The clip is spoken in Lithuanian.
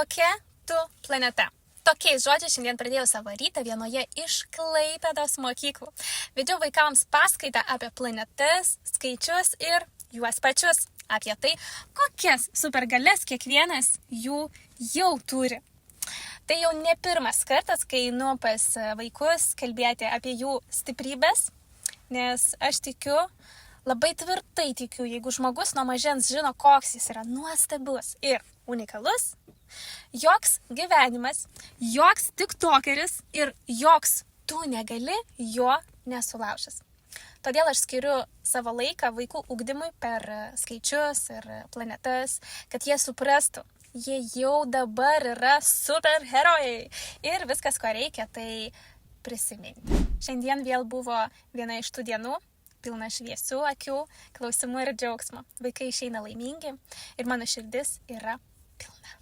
Kokia tu planeta? Tokiais žodžiais šiandien pradėjau savo rytą vienoje iš Klaipėdos mokyklų. Vedžiau vaikams paskaitą apie planetas, skaičius ir juos pačius. Apie tai, kokias supergalias kiekvienas jų jau turi. Tai jau ne pirmas kartas, kai einu pas vaikus kalbėti apie jų stiprybės, nes aš tikiu, labai tvirtai tikiu, jeigu žmogus nuo mažens žino, koks jis yra nuostabus ir unikalus, joks gyvenimas, joks tiktokeris ir joks tu negali jo nesulaužęs. Todėl aš skiriu savo laiką vaikų ugdymui per skaičius ir planetas, kad jie suprastų, jie jau dabar yra superherojai ir viskas, ko reikia, tai prisiminti. Šiandien vėl buvo viena iš tų dienų, pilna šviesių akių, klausimų ir džiaugsmo. Vaikai išeina laimingi ir mano širdis yra pilna.